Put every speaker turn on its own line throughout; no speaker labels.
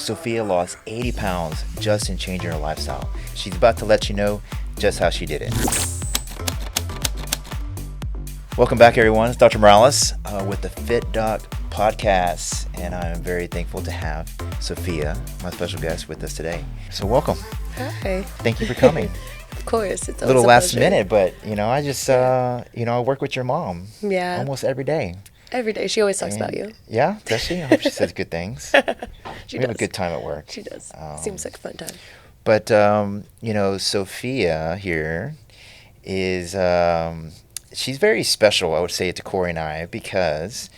Sophia lost 80 pounds just in changing her lifestyle. She's about to let you know just how she did it. Welcome back, everyone. It's Dr. Morales with the FitDoc podcast, and I'm very thankful to have Sophia, my special guest, with us today. So welcome.
Hi.
Thank you for coming.
Of course. It's
a little last
pleasure.
minute, but I just I work with your mom.
Yeah.
Almost every day.
Every day. She always talks about you.
Yeah, does she? I hope she says good things.
She
we
does.
have a good time at work.
She does. Seems like a fun time.
But Sophia here is she's very special, I would say, to Cory and I, because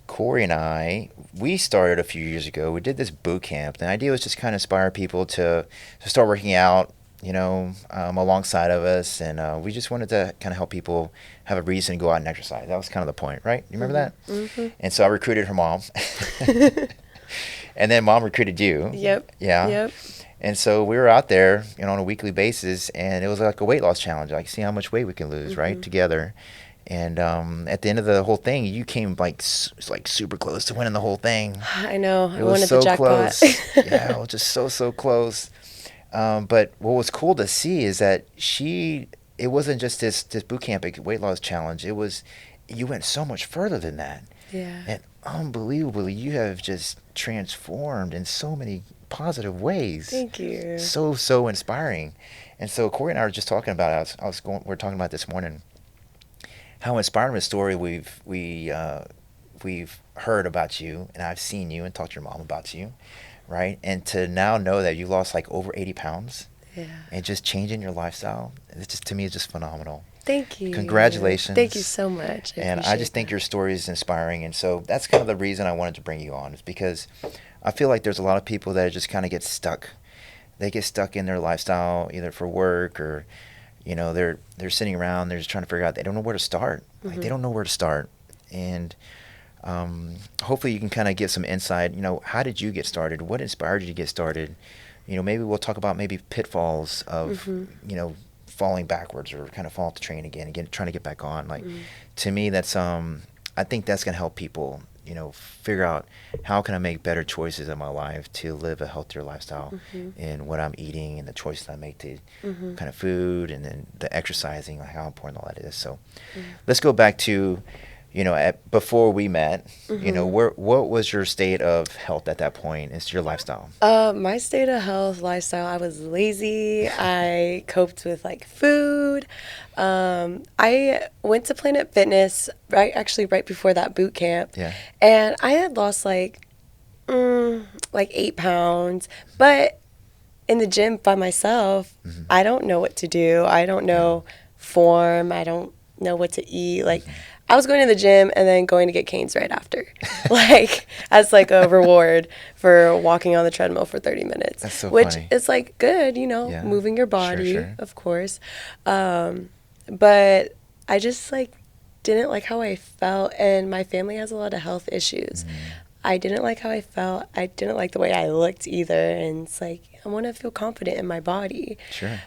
Cory and I, we started a few years ago. We did this boot camp. The idea was just kind of inspire people to start working out, alongside of us. And we just wanted to kind of help people have a reason to go out and exercise. That was kind of the point, right? You remember that? Mm-hmm. And so I recruited her mom. And then mom recruited you.
Yep.
Yeah.
Yep.
And so we were out there, on a weekly basis, and it was like a weight loss challenge. Like, see how much weight we can lose, mm-hmm. right, together. And at the end of the whole thing, you came like super close to winning the whole thing.
I know.
I wanted
the jackpot.
Close. Yeah, it was just so close. But what was cool to see is that it wasn't just this boot camp weight loss challenge. It was, you went so much further than that.
Yeah.
And unbelievably, you have just transformed in so many positive ways.
Thank you.
So inspiring. And so Cory and I were just talking about it. We were talking about this morning how inspiring a story we've heard about you, and I've seen you and talked to your mom about you, right? And to now know that you lost like over 80 pounds.
Yeah. And
just changing your lifestyle, to me, it's just phenomenal.
Thank you.
Congratulations.
Thank you so much.
I just think your story is inspiring. And so that's kind of the reason I wanted to bring you on, is because I feel like there's a lot of people that just kind of get stuck. They get stuck in their lifestyle, either for work or, they're sitting around, they're just trying to figure out, they don't know where to start. Mm-hmm. Like, they don't know where to start. And hopefully you can kind of give some insight. How did you get started? What inspired you to get started? Maybe we'll talk about maybe pitfalls of, mm-hmm. Falling backwards or kind of fall off the train again, trying to get back on. Like, mm-hmm. to me, that's I think that's going to help people, figure out how can I make better choices in my life to live a healthier lifestyle, mm-hmm. in what I'm eating and the choices I make to, mm-hmm. kind of food, and then the exercising, like how important all that is. So mm-hmm. let's go back to, before we met, mm-hmm. What was your state of health at that point? It's your lifestyle.
My state of health, lifestyle, I was lazy. I coped with like food. I went to Planet Fitness right before that boot camp.
Yeah.
And I had lost like 8 pounds, but in the gym by myself, mm-hmm. I don't know what to do. I don't know form. I don't know what to eat. Like, mm-hmm. I was going to the gym and then going to get canes right after, like as like a reward for walking on the treadmill for 30 minutes.
That's so
which
funny.
is like good,
Yeah.
moving your body,
sure.
of course. But I just like didn't like how I felt, and my family has a lot of health issues. Mm-hmm. I didn't like how I felt. I didn't like the way I looked either, and it's like I want to feel confident in my body.
Sure.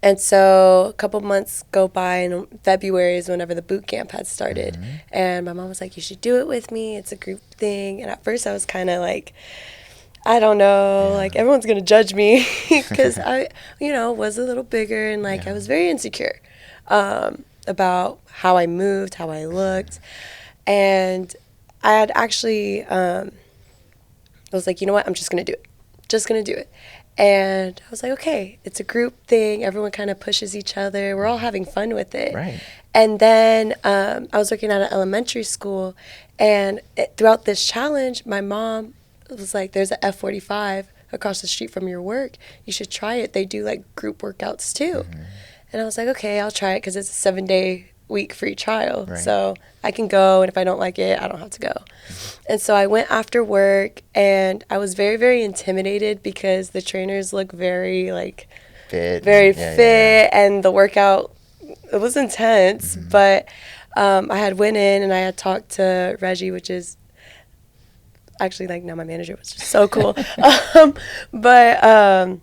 And so a couple months go by, and February is whenever the boot camp had started. Mm-hmm. And my mom was like, you should do it with me. It's a group thing. And at first I was kind of like, I don't know, like everyone's going to judge me because I, was a little bigger, and like I was very insecure about how I moved, how I looked. And I had actually, I was like, you know what, I'm just going to do it. Just going to do it. And I was like, okay, it's a group thing. Everyone kind of pushes each other. We're all having fun with it.
Right.
And then I was working at an elementary school, and throughout this challenge, my mom was like, there's an F45 across the street from your work. You should try it. They do like group workouts too. Mm-hmm. And I was like, okay, I'll try it because it's a 7-day week free trial. Right. So I can go, and if I don't like it, I don't have to go. Mm-hmm. And so I went after work, and I was very, very intimidated because the trainers look very like
fit,
and the workout, it was intense. Mm-hmm. But I had went in and I had talked to Reggie, which is actually like now my manager, which is so cool. But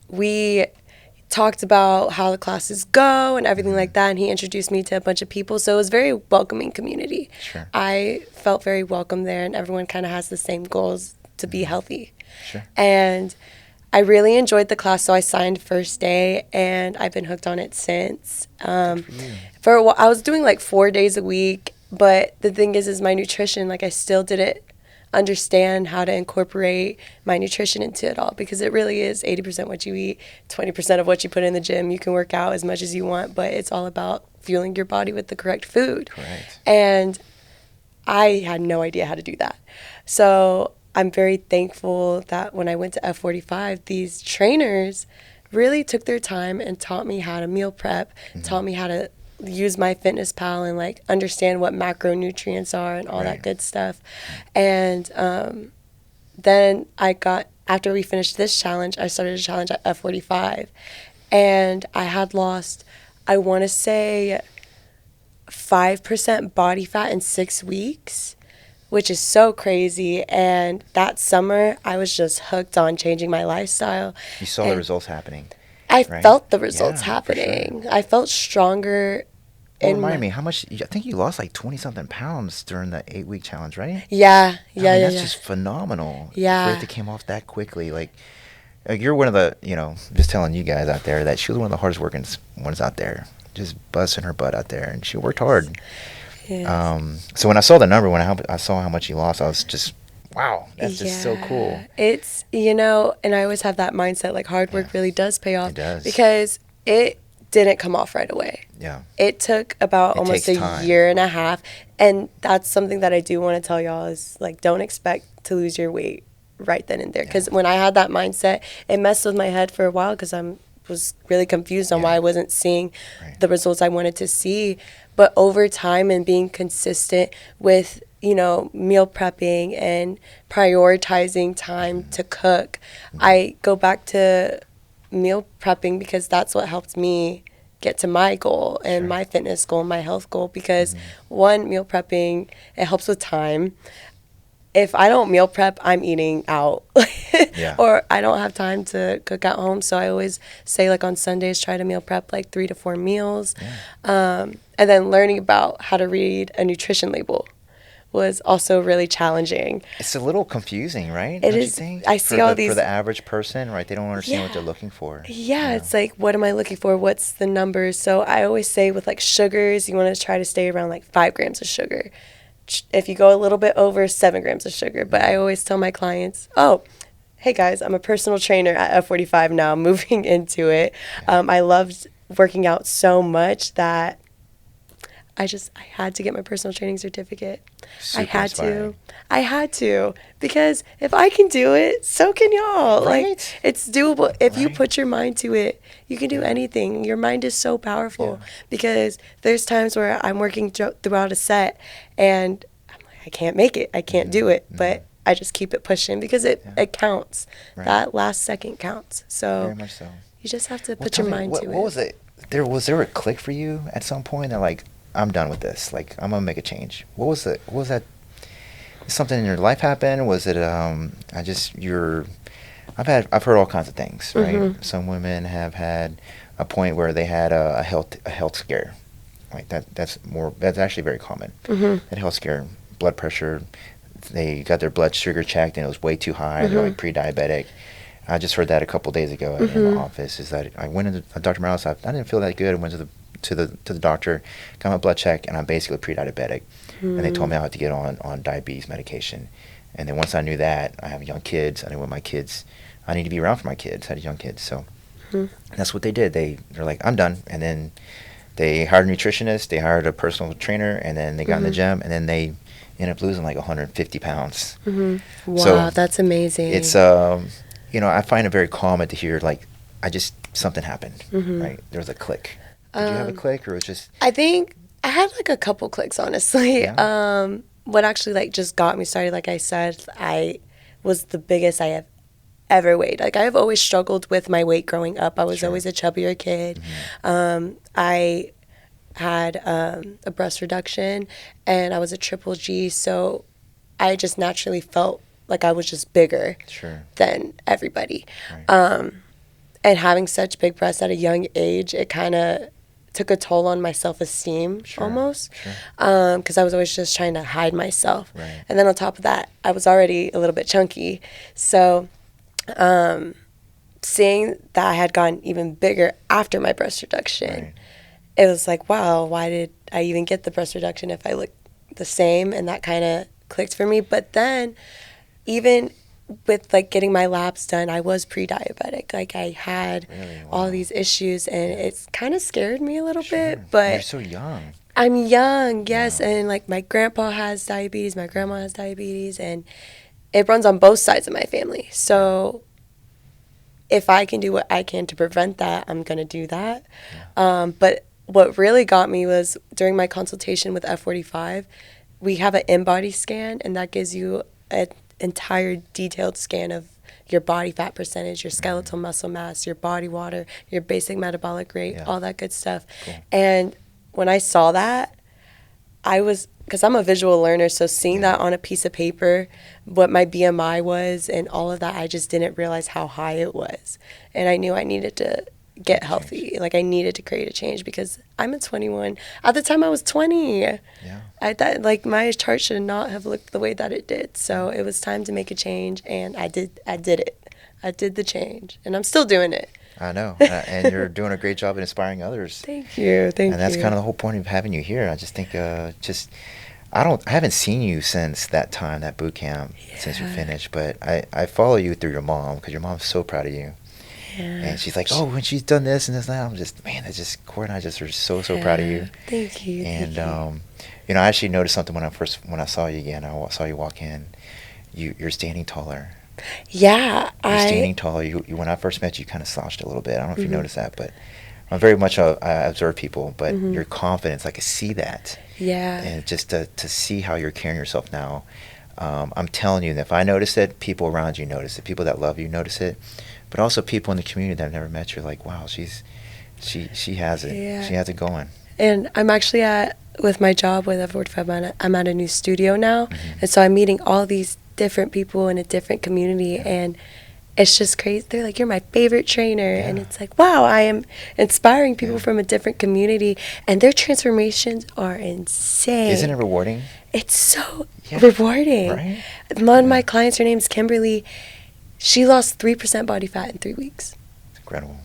we talked about how the classes go and everything like that, and he introduced me to a bunch of people, so it was a very welcoming community.
Sure.
I felt very welcome there, and everyone kind of has the same goals to be healthy.
Sure.
And I really enjoyed the class, so I signed first day, and I've been hooked on it since. For a while, I was doing like 4 days a week, but the thing is my nutrition, like I still didn't understand how to incorporate my nutrition into it all, because it really is 80% what you eat, 20% of what you put in the gym. You can work out as much as you want, but it's all about fueling your body with the correct food.
Correct.
And I had no idea how to do that. So I'm very thankful that when I went to F45, these trainers really took their time and taught me how to meal prep, taught me how to use my fitness pal and like understand what macronutrients are and all that good stuff. And then after we finished this challenge, I started a challenge at F45, and I had lost, I want to say 5% body fat in 6 weeks, which is so crazy. And that summer, I was just hooked on changing my lifestyle.
You saw the results happening.
I
right?
felt the results
Yeah,
happening.
for sure.
I felt stronger.
Remind me, how much? I think you lost like 20-something pounds during the 8-week challenge, right?
Yeah.
That's just phenomenal.
Yeah.
For it to came off that quickly. Like you're one of the, just telling you guys out there that she was one of the hardest working ones out there. Just busting her butt out there, and she worked hard.
Yes.
So when I saw the number, when I saw how much you lost, I was just, wow, that's just so cool.
It's, and I always have that mindset, like hard work really does pay off.
It does.
Because it didn't come off right away.
Yeah.
It took about almost a
time.
year and a half. And that's something that I do want to tell y'all is like, don't expect to lose your weight right then and there. Because when I had that mindset, it messed with my head for a while, because was really confused on why I wasn't seeing the results I wanted to see. But over time and being consistent with, meal prepping and prioritizing time to cook, I go back to meal prepping because that's what helped me get to my goal and my fitness goal, my health goal. Because one, meal prepping, it helps with time. If I don't meal prep, I'm eating out. Or I don't have time to cook at home. So I always say, like, on Sundays, try to meal prep like 3 to 4 meals. And then learning about how to read a nutrition label was also really challenging.
It's a little confusing, right?
It is.
You think?
I see all these.
For the average person, right? They don't understand what they're looking for.
Yeah, it's like, what am I looking for? What's the numbers? So I always say with like sugars, you want to try to stay around like 5 grams of sugar. If you go a little bit over, 7 grams of sugar. But I always tell my clients, hey guys, I'm a personal trainer at F45 now, moving into it. I loved working out so much that I had to get my personal training certificate.
Super inspiring.
I had to. Because if I can do it, so can y'all.
Right?
Like, it's doable. If you put your mind to it, you can do anything. Your mind is so powerful. Because there's times where I'm working throughout a set and I'm like, I can't make it. I can't do it. But I just keep it pushing because it counts. That last second counts. So
very much so.
You just have to put your mind to it.
What was it? Was there a click for you at some point that, like, I'm done with this. Like, I'm gonna make a change. What was it? What was that? Something in your life happened? Was it I've heard all kinds of things, right? Some women have had a point where they had a health scare. Right? That's actually very common. That health scare, blood pressure, they got their blood sugar checked and it was way too high. They're like pre-diabetic. I just heard that a couple days ago in the office. Is that I went into Dr. Morales. I didn't feel that good. I went to the doctor, got my blood check, and I'm basically pre-diabetic. And they told me I had to get on diabetes medication. And then once I knew that, I have young kids. I knew what my kids, I need to be around for my kids. I had young kids, so that's what they did. They're like, I'm done. And then they hired a nutritionist, they hired a personal trainer, and then they got in the gym, and then they ended up losing like 150 pounds.
Wow,
so
that's amazing.
It's I find it very common to hear, like, something happened, right? There was a click. Did you have a click, or it was just?
I think I had like a couple clicks, honestly.
Yeah.
What actually like just got me started, like I said, I was the biggest I have ever weighed. Like, I've always struggled with my weight growing up. I was always a chubbier kid. I had a breast reduction, and I was a triple G, so I just naturally felt like I was just bigger than everybody. Right. And having such big breasts at a young age, it kind of took a toll on my self-esteem almost,
Sure.
because I was always just trying to hide myself.
Right.
And then on top of that, I was already a little bit chunky. So seeing that I had gotten even bigger after my breast reduction,
Right.
it was like, wow, why did I even get the breast reduction if I look the same? And that kind of clicked for me. But then even with like getting my labs done, I was pre-diabetic. Like I had
Really? Wow.
all these issues, and it's kind of scared me a little
Sure.
bit. But
You're so young.
I'm young, yes,
Yeah.
and like my grandpa has diabetes, my grandma has diabetes, and it runs on both sides of my family. So if I can do what I can to prevent that, I'm gonna do that. But what really got me was during my consultation with F45, we have an in-body scan, and that gives you an entire detailed scan of your body fat percentage, your skeletal muscle mass, your body water, your basic metabolic rate, all that good stuff.
Cool.
And when I saw that, I was, because I'm a visual learner, so seeing that on a piece of paper, what my BMI was and all of that, I just didn't realize how high it was. And I knew I needed to get healthy. Like I needed to create a change because I'm a 21. At the time I was 20.
Yeah.
I thought like my chart should not have looked the way that it did. So it was time to make a change, and I did it. I did the change, and I'm still doing it.
I know. And you're doing a great job at inspiring others.
Thank you.
And that's kind of the whole point of having you here. I just think I haven't seen you since that time, that boot camp, since you finished, but I follow you through your mom because your mom's so proud of you.
Yeah.
And she's like, oh, when she's done this and this and that, I'm just, man, Cory and I just are so proud of you.
Thank you.
And, I actually noticed something when I saw you again. I saw you walk in. You're standing taller.
Yeah.
You're standing taller. You when I first met you, you kind of slouched a little bit. I don't know if you noticed that, but I'm very much I observe people, but your confidence, I can see that.
Yeah.
And just to see how you're carrying yourself now, I'm telling you that if I notice it, people around you notice it. People that love you notice it, but also people in the community that have never met you are like, wow, she has it.
Yeah.
She has it going.
And I'm actually with my job with F45, I'm at a new studio now, and so I'm meeting all these different people in a different community, and it's just crazy. They're like, you're my favorite trainer.
Yeah.
And it's like, wow, I am inspiring people from a different community, and their transformations are insane.
Isn't it rewarding?
It's so rewarding.
Right?
One of my clients, her name's Kimberly, she lost 3% body fat in 3 weeks.
It's incredible.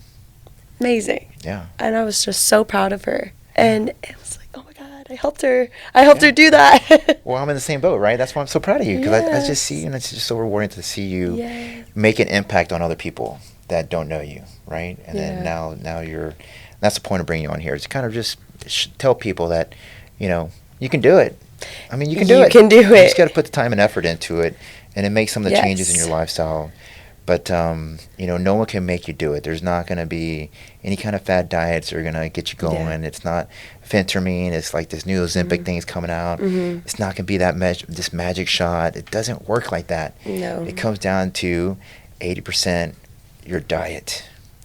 Amazing.
Yeah.
And I was just so proud of her. And it was like, oh my God, I helped her. I helped her do that.
Well, I'm in the same boat, right? That's why I'm so proud of you, because I just
Yes.
see you, and it's just so rewarding to see you
Yes.
make an impact on other people that don't know you, right? And then
Yeah.
now you're, that's the point of bringing you on here. It's kind of just tell people that, you can do it. I mean, you can do
You
it.
can do
You
it.
just got to put the time and effort into it, and it makes some of the changes in
Yes.
your lifestyle. But, no one can make you do it. There's not going to be any kind of fad diets that are going to get you going.
Yeah.
It's not phentermine. It's like this new Ozempic thing's coming out. It's not going to be this magic shot. It doesn't work like that.
No.
It comes down to 80% your diet.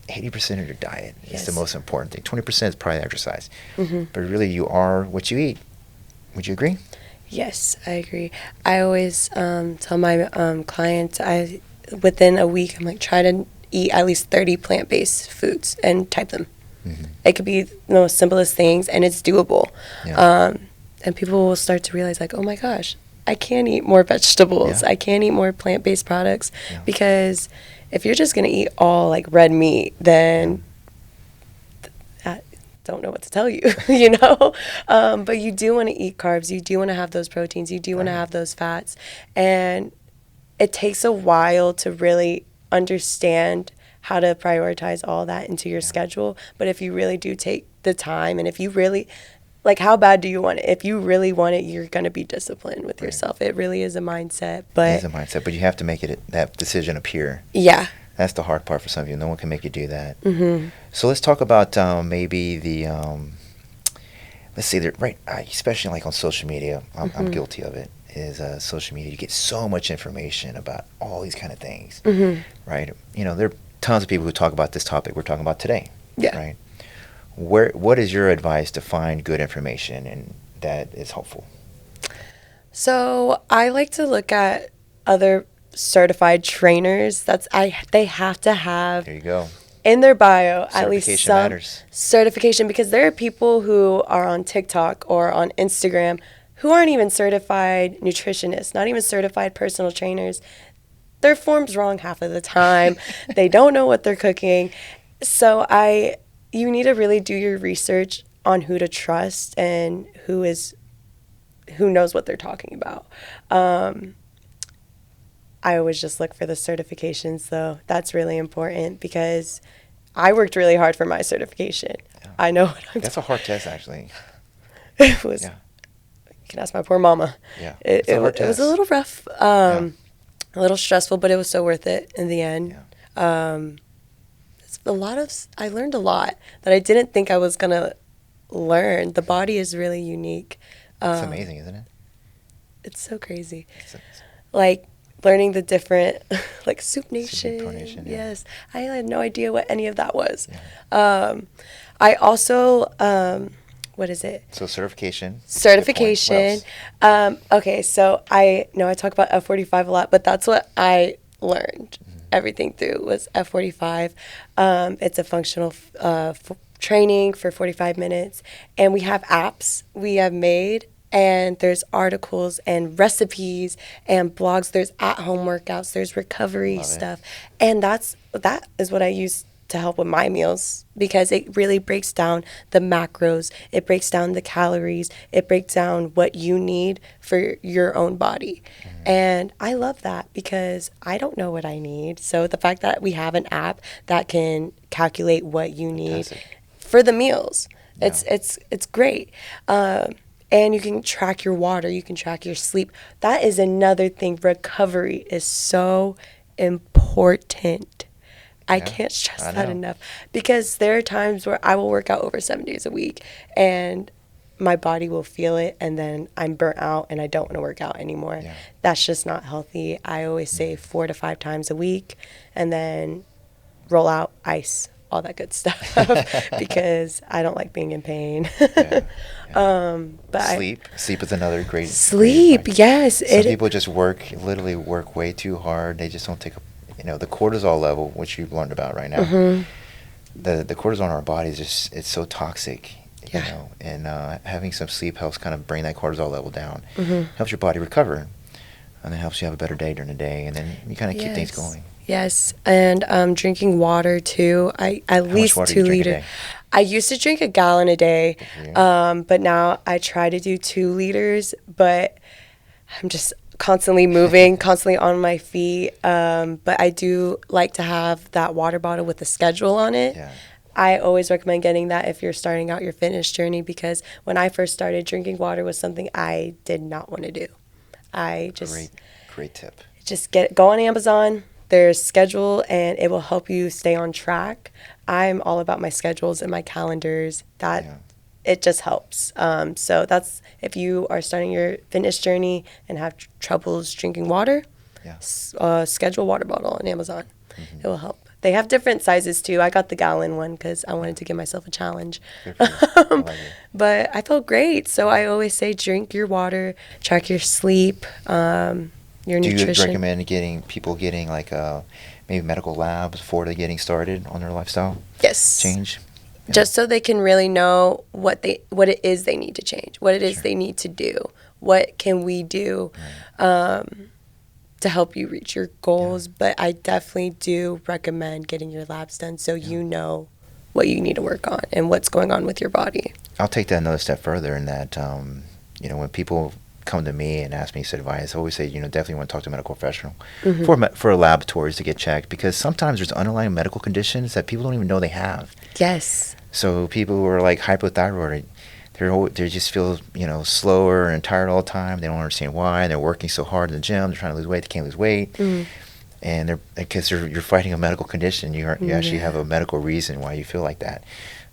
80% of your diet is the
Yes.
most important thing. 20% is probably exercise. But really, you are what you eat. Would you agree?
Yes, I agree. I always tell my clients, within a week, I'm like, try to eat at least 30 plant-based foods and type them. It could be the most simplest things, and it's doable.
Yeah.
And people will start to realize, like, oh my gosh, I can eat more vegetables.
Yeah.
I can eat more plant-based products.
Yeah.
Because if you're just going to eat all, like, red meat, then I don't know what to tell you, But you do want to eat carbs. You do want to have those proteins. You do want to have those fats. And it takes a while to really understand how to prioritize all that into your schedule. But if you really do take the time, and if you really, like, how bad do you want it? If you really want it, you're going to be disciplined with yourself. It really is a mindset. But
It is a mindset, but you have to make that decision appear.
yeah.
That's the hard part for some of you. No one can make you do that. So let's talk about maybe the, let's see, especially like on social media, I'm guilty of it, is social media. You get so much information about all these kind of things, right? There are tons of people who talk about this topic we're talking about today,
Yeah.
right? What is your advice to find good information and that is helpful?
So I like to look at other certified trainers. They have to have
There you go.
in their bio at least
Certification
some
matters.
certification, because there are people who are on TikTok or on Instagram who aren't even certified nutritionists, not even certified personal trainers. Their form's wrong half of the time. They don't know what they're cooking. So you need to really do your research on who to trust and who knows what they're talking about. I always just look for the certifications, though. That's really important because I worked really hard for my certification.
Yeah.
I know what I'm
That's a hard test, actually.
It was.
Yeah.
You can ask my poor mama.
Yeah.
It was a little rough,
Yeah.
a little stressful, but it was so worth it in the end.
Yeah.
I learned a lot that I didn't think I was gonna learn. The body is really unique.
It's amazing, isn't it?
It's so crazy.
It's
Like learning the different, like Soup Nation.
Soup Nation, yeah.
Yes, I had no idea what any of that was.
Yeah.
I also, what is it?
So certification.
Certification.
What else?
Okay, so I know I talk about F45 a lot, but that's what I learned. Everything through was F45. It's a functional training for 45 minutes, and we have apps we have made, and there's articles and recipes and blogs. There's at-home workouts. There's recovery stuff, and that is what I use to help with my meals, because it really breaks down the macros, it breaks down the calories, it breaks down what you need for your own body. And I love that because I don't know what I need. So the fact that we have an app that can calculate what you need for the meals, it's great. And you can track your water, you can track your sleep. That is another thing. Recovery is so important. I can't stress that enough, because there are times where I will work out over 7 days a week and my body will feel it, and then I'm burnt out and I don't want to work out anymore. Yeah. That's just not healthy. I always say 4 to 5 times a week, and then roll out, ice, all that good stuff, because I don't like being in pain. But
Sleep is another great.
Sleep, yes.
Some people just literally work way too hard. They just don't take the cortisol level, which you've learned about right now. The cortisol in our body is it's so toxic, and having some sleep helps kind of bring that cortisol level down, helps your body recover, and then helps you have a better day during the day, and then you kind of keep things going.
Yes, and drinking water too. At least 2 liters. I used to drink 1 gallon a day, but now I try to do 2 liters, but I'm just constantly moving, constantly on my feet. But I do like to have that water bottle with a schedule on it. Yeah. I always recommend getting that if you're starting out your fitness journey, because when I first started, drinking water was something I did not want to do.
Great tip.
Just go on Amazon. There's schedule, and it will help you stay on track. I'm all about my schedules and my calendars. It just helps. So that's, if you are starting your fitness journey and have troubles drinking water, schedule water bottle on Amazon. It will help. They have different sizes too. I got the gallon one because I wanted to give myself a challenge. But I felt great. So I always say drink your water, track your sleep, your nutrition.
Do you recommend people getting like maybe medical labs before they're getting started on their lifestyle change? Yeah.
Just so they can really know what it is they need to change, what it is they need to do, what can we do to help you reach your goals. But I definitely do recommend getting your labs done so you know what you need to work on and what's going on with your body.
I'll take that another step further in that, when people come to me and ask me for advice, I always say, definitely want to talk to a medical professional for laboratories to get checked, because sometimes there's underlying medical conditions that people don't even know they have.
Yes.
So people who are like hypothyroid, they just feel slower and tired all the time. They don't understand why. They're working so hard in the gym. They're trying to lose weight. They can't lose weight, and you're fighting a medical condition. You actually have a medical reason why you feel like that.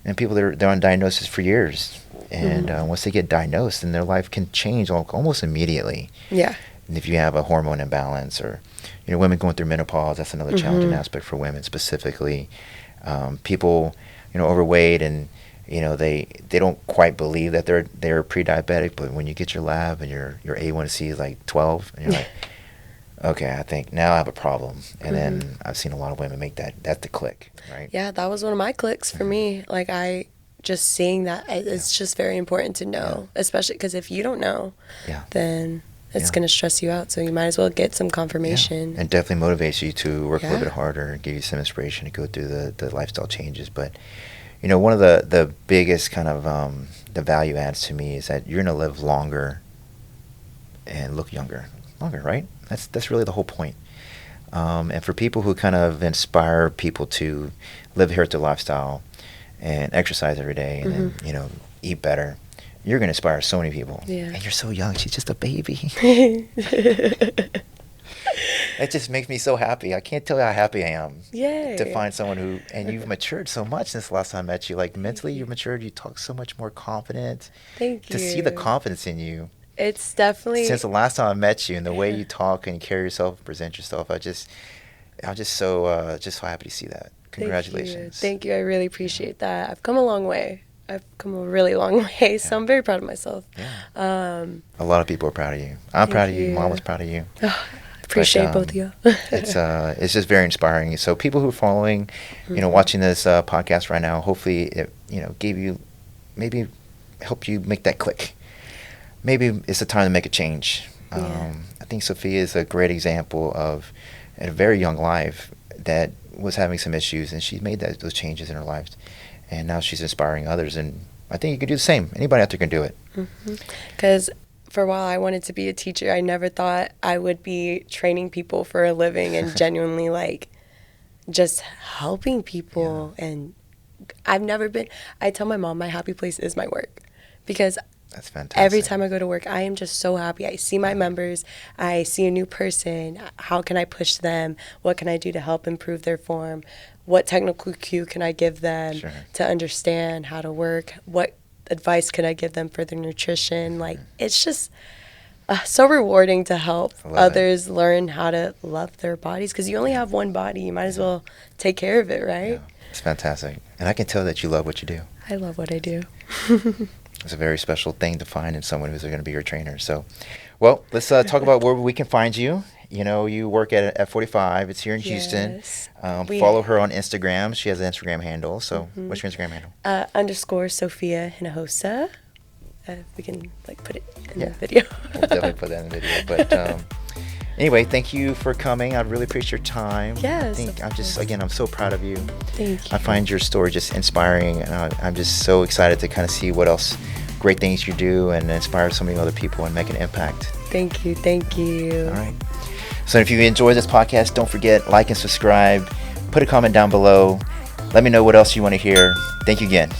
And people they're on diagnosis for years, and once they get diagnosed, then their life can change almost immediately. Yeah. And if you have a hormone imbalance, or women going through menopause, that's another challenging aspect for women specifically. People overweight, and they don't quite believe that they're pre-diabetic, but when you get your lab and your A1C is like 12, and you're like, okay, I think now I have a problem. And
Mm-hmm.
then I've seen a lot of women make that's the click, right?
Yeah, that was one of my clicks for me. Like, I just seeing that, it's just very important to know, especially because if you don't know,
Yeah.
then it's
Yeah.
going to stress you out. So you might as well get some confirmation.
Yeah. And definitely motivates you to work a little
Yeah.
bit harder, give you some inspiration to go through the lifestyle changes. But, you know, one of the biggest kind of the value adds to me is that you're going to live longer and look younger, right? That's really the whole point. And for people who kind of inspire people to live a healthy lifestyle and exercise every day and then, you know, eat better, you're going to inspire so many people.
Yeah.
And you're so young. She's just a baby. It just makes me so happy. I can't tell you how happy I am
Yay.
to find someone who, and you've matured so much since the last time I met you. Like mentally, you've matured. You talk so much more confident.
Thank you.
To see the confidence in you.
It's definitely,
Since the last time I met you and the way you talk and carry yourself, present yourself, I'm just so happy to see that. Congratulations.
Thank you. I really appreciate that. I've come a long way. I've come a really long way, so I'm very proud of myself.
Yeah. A lot of people are proud of you. I'm proud of you. Mom was proud of you.
Appreciate both of you.
It's just very inspiring. So people who are following, you know, watching this podcast right now, hopefully it, you know, gave you, maybe help you make that click. Maybe it's the time to make a change. I think Sophia is a great example of, at a very young life, that was having some issues, and she made those changes in her life, and now she's inspiring others. And I think you can do the same. Anybody out there can do it.
Because for a while I wanted to be a teacher. I never thought I would be training people for a living and genuinely like just helping people. And I've never been. I tell my mom my happy place is my work, because
that's fantastic.
Every time I go to work, I am just so happy. I see my members. I see a new person. How can I push them? What can I do to help improve their form? What technical cue can I give them to understand how to work? What advice can I give them for their nutrition? Like, it's just so rewarding to help others learn how to love their bodies, because you only have one body. You might as well take care of it, right?
Yeah. It's fantastic. And I can tell that you love what you do.
I love what I do.
It's a very special thing to find in someone who's going to be your trainer. So, well, let's talk about where we can find you. You know, you work at F45. It's here in Houston. Follow her on Instagram. She has an Instagram handle. So, what's your Instagram handle?
_ Sophia Hinojosa. We can put it in the video.
We'll definitely put that in the video. But anyway, thank you for coming. I really appreciate your time.
Yes.
I'm so proud of you.
Thank you.
I find your story just inspiring, and I'm just so excited to kind of see what else great things you do and inspire so many other people and make an impact.
Thank you. All
right. So if you enjoy this podcast, don't forget, like and subscribe. Put a comment down below. Let me know what else you want to hear. Thank you again.